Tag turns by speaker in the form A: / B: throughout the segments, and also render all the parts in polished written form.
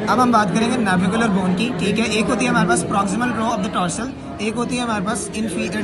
A: अब हम बात करेंगे नेविकुलर बोन की, ठीक है। एक होती है हमारे पास proximal row of the tarsal, एक होती है हमारे पास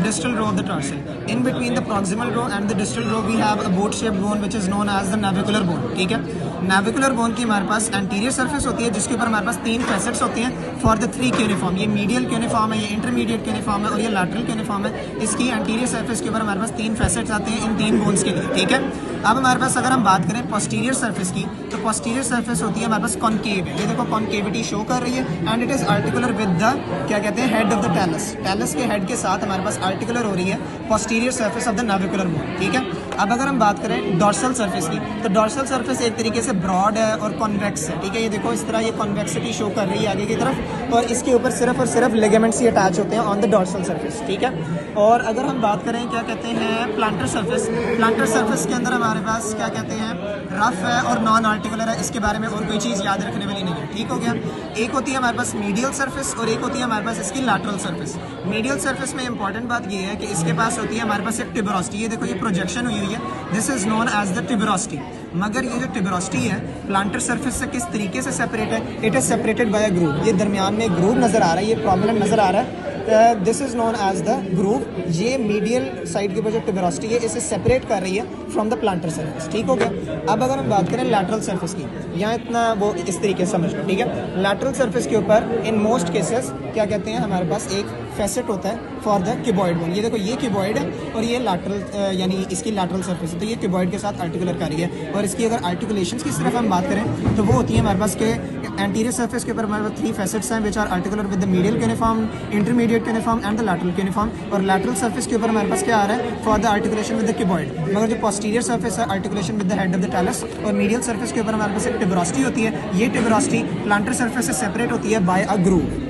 A: distal row of the tarsal. In between the proximal row and the distal row we have a boat shaped bone which is known as the navicular bone, ठीक है। Navicular bone की हमारे पास anterior surface होती है जिसके ऊपर हमारे पास 3 facets होते हैं फॉर द 3 क्यूनिफॉर्म। ये मीडियल क्यूनिफॉर्म है, ये इंटरमीडिएट क्यूनिफॉर्म है और ये लैटरल क्यूनिफॉर्म है। इसकी एंटीरियर सरफेस के ऊपर हमारे पास 3 फैसेट्स आते हैं इन 3 बोन्स के लिए, ठीक है। अब हमारे पास अगर हम बात करें पोस्टीरियर सरफेस की, तो पोस्टीरियर सरफेस होती है हमारे पास कॉनकेव है। ये देखो कॉनकेविटी शो कर रही है and it is articular with the क्या कहते हैं head of the talus. Talus के हेड के साथ हमारे पास आर्टिकुलर हो रही है posterior surface of the navicular bone, ठीक है। अब अगर हम बात करें डॉर्सल सरफेस की, तो डॉर्सल सरफेस एक तरीके से ब्रॉड है और कॉन्वेक्स है, ठीक है। ये देखो इस तरह ये कॉन्वेक्सिटी शो कर रही है आगे की तरफ और इसके ऊपर सिर्फ और सिर्फ लिगामेंट्स ही अटैच होते हैं ऑन द डॉर्सल सरफेस, ठीक है। और अगर हम बात करें क्या कहते हैं प्लांटर सरफेस, प्लांटर सरफेस के अंदर हमारे पास क्या कहते हैं रफ है और नॉन आर्टिकुलर है। इसके बारे में और कोई चीज़ याद रखने वाली नहीं है, ठीक हो गया। एक होती है हमारे पास मीडियल सरफेस और एक होती है हमारे पास इसकी लैटरल सरफेस। मीडियल सरफेस में इंपॉर्टेंट बात ये है कि इसके पास होती है हमारे पास एक ट्यूबरोसिटी। ये देखो ये प्रोजेक्शन हुई हुई है, this is known as the tuberosity. मगर ये जो ट्यूबरोसिटी है प्लांटर सरफेस से किस तरीके से सेपरेट है, it is separated by a groove. ये दरमियान में ग्रूव नजर आ रहा है, ये प्रोमिनेंट नजर आ रहा है, this is known as the groove. ये मीडियल साइड के ऊपर जो ट्यूबरोसिटी है इसे सेपरेट कर रही है फ्रॉम द प्लांटर सरफेस, ठीक हो गया। अब अगर हम बात करें लैटरल सरफेस की, यहाँ इतना वो इस तरीके से समझ लो, ठीक है। लैटरल सरफेस के ऊपर इन मोस्ट केसेस क्या कहते हैं हमारे पास एक फैसेट होता है फॉर द क्यूबॉइड बोन। ये देखो ये क्यूबॉइड है और ये लैटरल यानी इसकी लैटरल सरफेस है, तो ये क्यूबॉइड के साथ आर्टिकुलर कर रही है। और इसकी अगर आर्टिकुलेशंस की सिर्फ हम बात करें तो वो होती है हमारे पास के एंटीरियर सरफेस के ऊपर हमारे पास 3 फैसेट्स हैं which are articular with the medial cuneiform, intermediate cuneiform and the lateral cuneiform. और लैटरल सरफेस के ऊपर हमारे पास क्या आ रहा है for the articulation with the cuboid. मगर जो पोस्टीरियर सरफेस है articulation with the head of the talus. और मीडियल सरफेस के ऊपर हमारे पास एक ट्यूबरोसिटी होती है। ये ट्यूबरोसिटी प्लांटर सरफेस से सेपरेट होती है बाय अ ग्रूव।